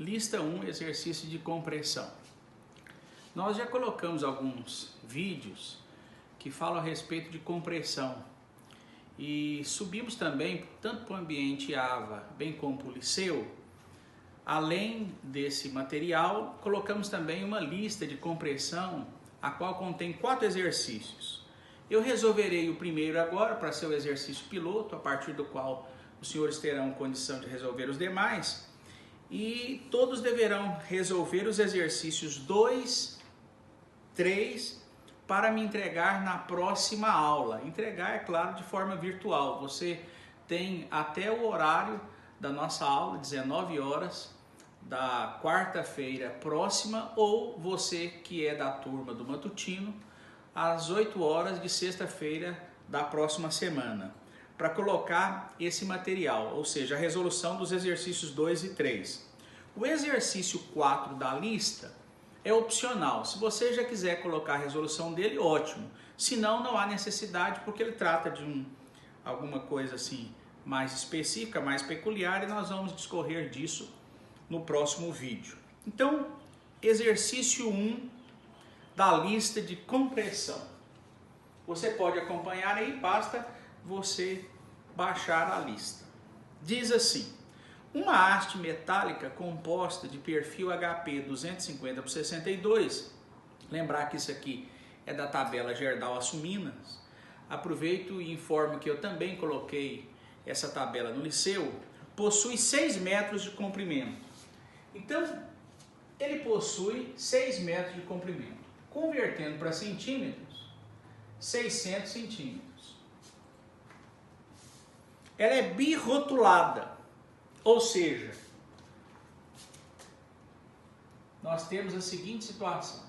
Lista 1, exercício de compressão. Nós já colocamos alguns vídeos que falam a respeito de compressão e subimos também, tanto para o ambiente AVA, bem como para o Liceu. Além desse material, colocamos também uma lista de compressão, a qual contém 4 exercícios. Eu resolverei o primeiro agora para ser o exercício piloto, a partir do qual os senhores terão condição de resolver os demais. E todos deverão resolver os exercícios 2, 3, para me entregar na próxima aula. Entregar, é claro, de forma virtual. Você tem até o horário da nossa aula, 19 horas, da quarta-feira próxima, ou você que é da turma do matutino, às 8 horas de sexta-feira da próxima semana, para colocar esse material, ou seja, a resolução dos exercícios 2 e 3. O exercício 4 da lista é opcional. Se você já quiser colocar a resolução dele, ótimo. Se não, não há necessidade, porque ele trata de alguma coisa assim mais específica, mais peculiar, e nós vamos discorrer disso no próximo vídeo. Então, exercício 1 da lista de compressão. Você pode acompanhar aí, basta você baixar a lista. Diz assim: uma haste metálica composta de perfil HP 250 por 62, lembrar que isso aqui é da tabela Gerdau Açuminas. Aproveito e informo que eu também coloquei essa tabela no Liceu. Possui 6 metros de comprimento. Então, ele possui 6 metros de comprimento. Convertendo para centímetros, 600 centímetros. Ela é birrotulada, ou seja, nós temos a seguinte situação.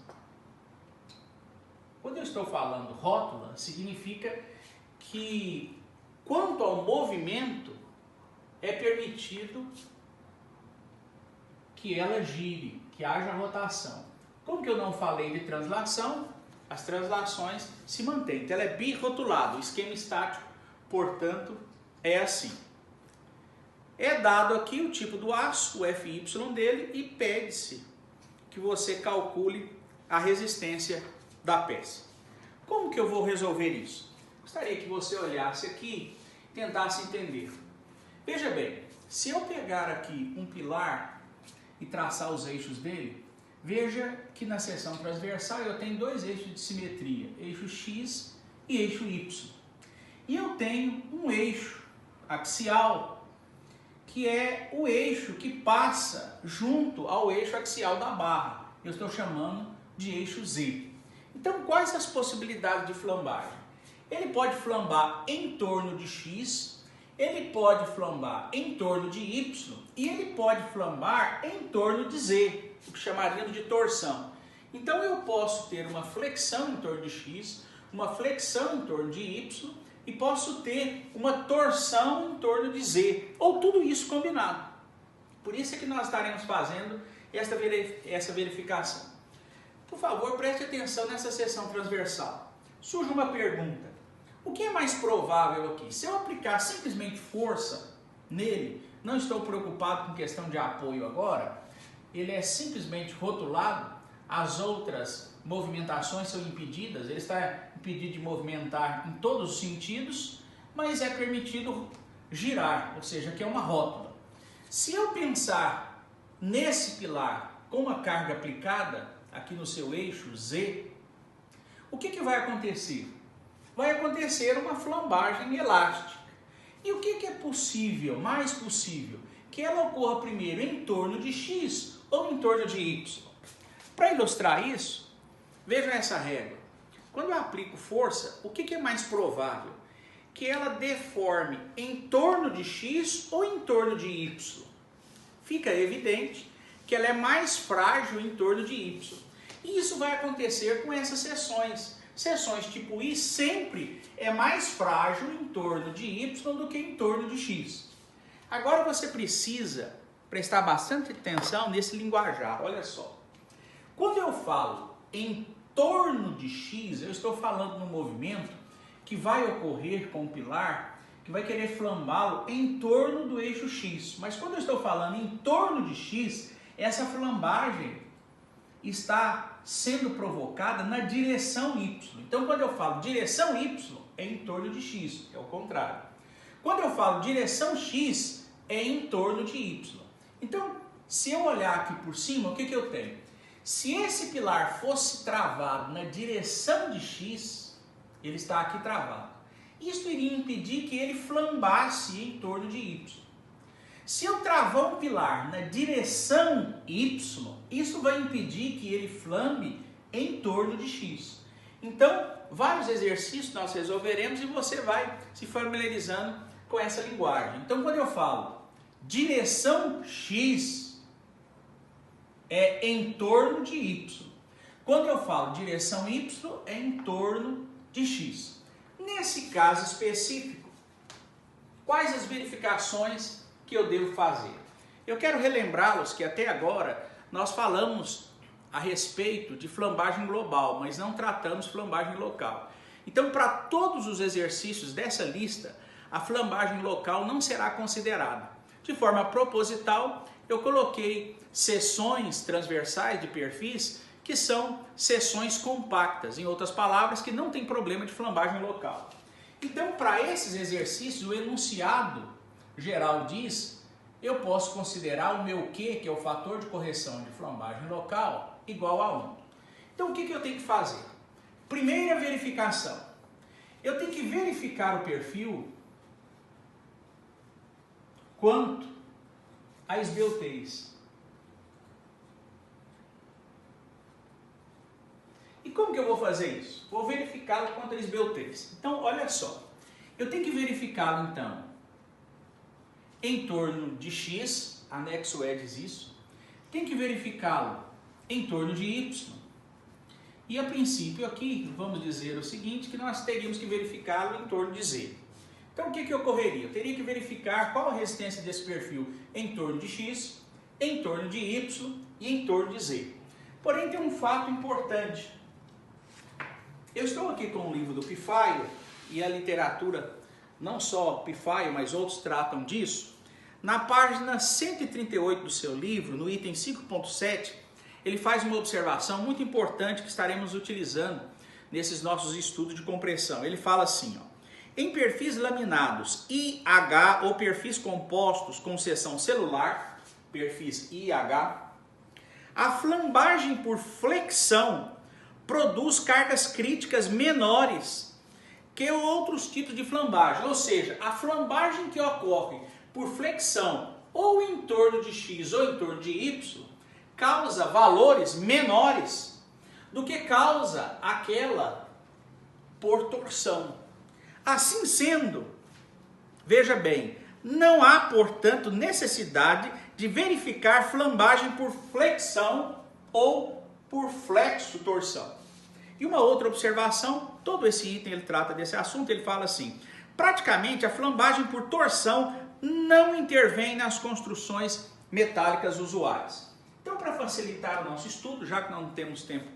Quando eu estou falando rótula, significa que, quanto ao movimento, é permitido que ela gire, que haja rotação. Como que eu não falei de translação, as translações se mantêm. Então ela é birrotulada, o esquema estático, portanto, é assim. É dado aqui o tipo do aço, o FY dele, e pede-se que você calcule a resistência da peça. Como que eu vou resolver isso? Gostaria que você olhasse aqui e tentasse entender. Veja bem, se eu pegar aqui um pilar e traçar os eixos dele, veja que na seção transversal eu tenho 2 eixos de simetria, eixo X e eixo Y. E eu tenho um eixo axial, que é o eixo que passa junto ao eixo axial da barra. Eu estou chamando de eixo Z. Então, quais as possibilidades de flambagem? Ele pode flambar em torno de X, ele pode flambar em torno de Y e ele pode flambar em torno de Z, o que chamaríamos de torção. Então eu posso ter uma flexão em torno de X, uma flexão em torno de Y e posso ter uma torção em torno de Z, ou tudo isso combinado. Por isso é que nós estaremos fazendo essa verificação. Por favor, preste atenção nessa seção transversal. Surge uma pergunta: o que é mais provável aqui? Se eu aplicar simplesmente força nele, não estou preocupado com questão de apoio agora, ele é simplesmente rotulado, as outras movimentações são impedidas, ele está impedido de movimentar em todos os sentidos, mas é permitido girar, ou seja, que é uma rótula. Se eu pensar nesse pilar com uma carga aplicada aqui no seu eixo Z, o que vai acontecer? Vai acontecer uma flambagem elástica. E o que é possível, mais possível? Que ela ocorra primeiro em torno de X ou em torno de Y. Para ilustrar isso, vejam essa regra. Quando eu aplico força, o que é mais provável? Que ela deforme em torno de X ou em torno de Y. Fica evidente que ela é mais frágil em torno de Y. E isso vai acontecer com essas seções. Seções tipo I sempre é mais frágil em torno de Y do que em torno de X. Agora você precisa prestar bastante atenção nesse linguajar. Olha só. Quando eu falo em torno de X, eu estou falando no movimento que vai ocorrer com o pilar, que vai querer flambá-lo em torno do eixo X. Mas quando eu estou falando em torno de X, essa flambagem está sendo provocada na direção Y. Então, quando eu falo direção Y, é em torno de X, é o contrário. Quando eu falo direção X, é em torno de Y. Então, se eu olhar aqui por cima, o que eu tenho? Se esse pilar fosse travado na direção de X, ele está aqui travado. Isso iria impedir que ele flambasse em torno de Y. Se eu travar um pilar na direção Y, isso vai impedir que ele flambe em torno de X. Então, vários exercícios nós resolveremos e você vai se familiarizando com essa linguagem. Então, quando eu falo direção X, é em torno de Y. Quando eu falo direção Y, é em torno de X. Nesse caso específico, quais as verificações que eu devo fazer? Eu quero relembrá-los que até agora nós falamos a respeito de flambagem global, mas não tratamos flambagem local. Então, para todos os exercícios dessa lista, a flambagem local não será considerada. De forma proposital, eu coloquei seções transversais de perfis que são seções compactas, em outras palavras, que não tem problema de flambagem local. Então, para esses exercícios, o enunciado geral diz, eu posso considerar o meu Q, que é o fator de correção de flambagem local, igual a 1. Então, o que eu tenho que fazer? Primeira verificação. Eu tenho que verificar o perfil quanto a esbeltez. E como que eu vou fazer isso? Vou verificá-lo quanto a esbeltez. Então, olha só. Eu tenho que verificá-lo, então, em torno de X, anexo E diz isso. Tem que verificá-lo em torno de Y. E a princípio aqui, vamos dizer o seguinte, que nós teríamos que verificá-lo em torno de Z. Então o que ocorreria? Eu teria que verificar qual a resistência desse perfil em torno de X, em torno de Y e em torno de Z. Porém tem um fato importante. Eu estou aqui com o livro do Pfeiffer e a literatura, não só Pfeiffer, mas outros tratam disso. Na página 138 do seu livro, no item 5.7, ele faz uma observação muito importante que estaremos utilizando nesses nossos estudos de compressão. Ele fala assim, ó, em perfis laminados IH ou perfis compostos com seção celular, perfis IH, a flambagem por flexão produz cargas críticas menores que outros tipos de flambagem. Ou seja, a flambagem que ocorre por flexão ou em torno de X ou em torno de Y causa valores menores do que causa aquela por torção. Assim sendo, veja bem, não há, portanto, necessidade de verificar flambagem por flexão ou por flexo-torção. E uma outra observação, todo esse item ele trata desse assunto, ele fala assim, praticamente a flambagem por torção não intervém nas construções metálicas usuais. Então, para facilitar o nosso estudo, já que não temos tempo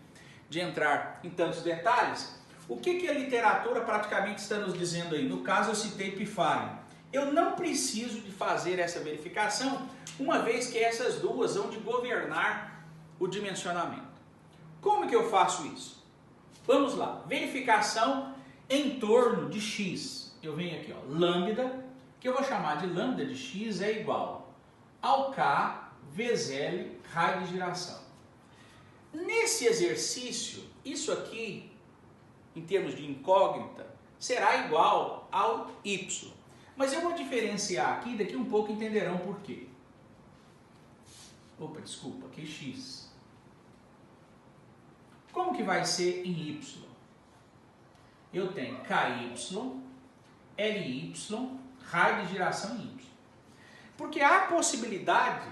de entrar em tantos detalhes, o que a literatura praticamente está nos dizendo aí? No caso, eu citei Pfeiffer. Eu não preciso de fazer essa verificação, uma vez que essas duas vão de governar o dimensionamento. Como que eu faço isso? Vamos lá. Verificação em torno de X. Eu venho aqui, ó, lambda, que eu vou chamar de lambda de X é igual ao K vezes L, raio de giração. Nesse exercício, isso aqui, em termos de incógnita, será igual ao Y. Mas eu vou diferenciar aqui, daqui um pouco entenderão por quê. Opa, desculpa, aqui X. Como que vai ser em Y? Eu tenho KY, LY, raio de giração em Y. Porque há a possibilidade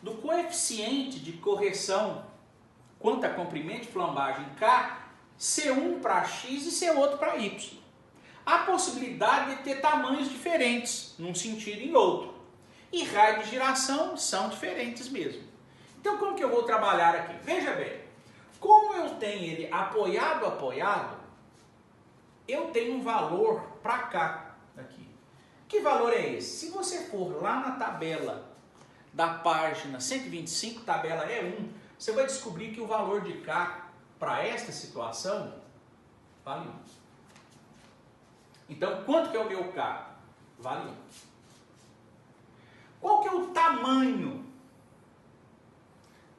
do coeficiente de correção quanto a comprimento de flambagem K ser um para X e ser outro para Y. Há possibilidade de ter tamanhos diferentes, num sentido e em outro. E raio de giração são diferentes mesmo. Então como que eu vou trabalhar aqui? Veja bem, como eu tenho ele apoiado, eu tenho um valor para cá, aqui. Que valor é esse? Se você for lá na tabela da página 125, tabela E1, você vai descobrir que o valor de K para esta situação vale 1. Então, quanto que é o meu K? Vale 1. Qual que é o tamanho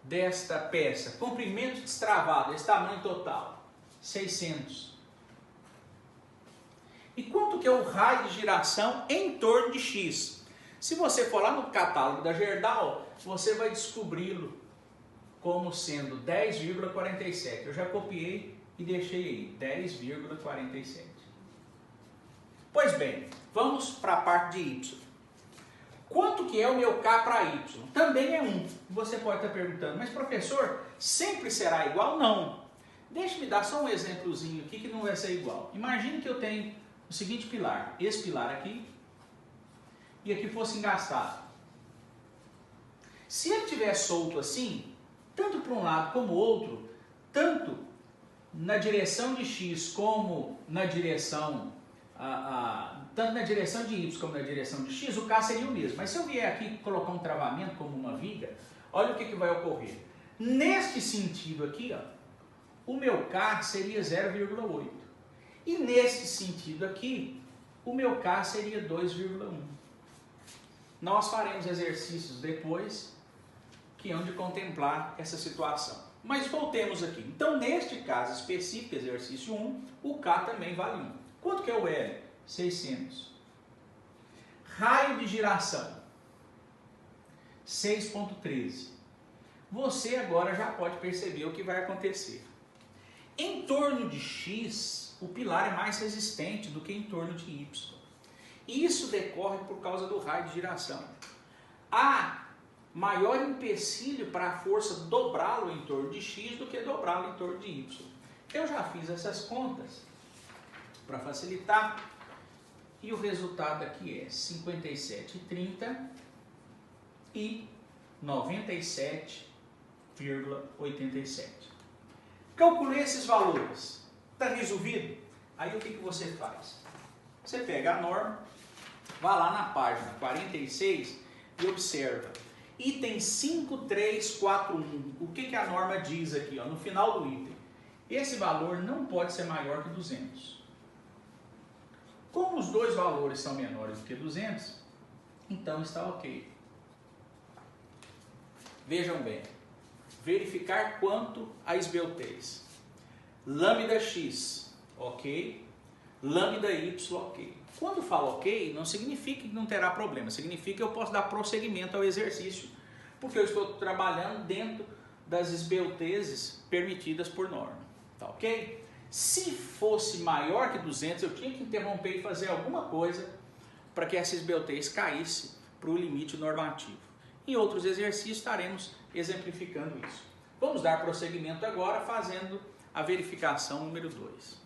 desta peça? Comprimento destravado, esse tamanho total? 600. E quanto que é o raio de giração em torno de X? Se você for lá no catálogo da Gerdau, você vai descobri-lo como sendo 10,47. Eu já copiei e deixei aí, 10,47. Pois bem, vamos para a parte de Y. Quanto que é o meu K para Y? Também é 1. Você pode estar perguntando, mas professor, sempre será igual? Não. Deixe-me dar só um exemplozinho aqui que não vai ser igual. Imagine que eu tenho o seguinte pilar, esse pilar aqui, e aqui fosse engastado. Se ele estiver solto assim, tanto para um lado como o outro, tanto na direção de X como na direção tanto na direção de Y como na direção de X, o K seria o mesmo. Mas se eu vier aqui colocar um travamento como uma viga, olha o que vai ocorrer. Neste sentido aqui, ó, o meu K seria 0,8. E neste sentido aqui, o meu K seria 2,1. Nós faremos exercícios depois que hão de contemplar essa situação. Mas voltemos aqui. Então, neste caso específico, exercício 1, o K também vale 1. Quanto que é o L? 600. Raio de giração, 6,13. Você agora já pode perceber o que vai acontecer. Em torno de X, o pilar é mais resistente do que em torno de Y. E isso decorre por causa do raio de giração. Há maior empecilho para a força dobrá-lo em torno de X do que dobrá-lo em torno de Y. Eu já fiz essas contas para facilitar e o resultado aqui é 57,30 e 97,87. Calculei esses valores. Está resolvido? Aí o que você faz? Você pega a norma, vai lá na página 46 e observa. Item 5341. O que a norma diz aqui, ó, no final do item? Esse valor não pode ser maior que 200. Como os dois valores são menores do que 200, então está ok. Vejam bem. Verificar quanto a esbeltez. Lambda x, ok. Lambda y, ok. Quando falo ok, não significa que não terá problema. Significa que eu posso dar prosseguimento ao exercício, porque eu estou trabalhando dentro das esbeltezes permitidas por norma. Tá ok? Se fosse maior que 200, eu tinha que interromper e fazer alguma coisa para que essa esbeltez caísse para o limite normativo. Em outros exercícios estaremos exemplificando isso. Vamos dar prosseguimento agora fazendo a verificação número 2.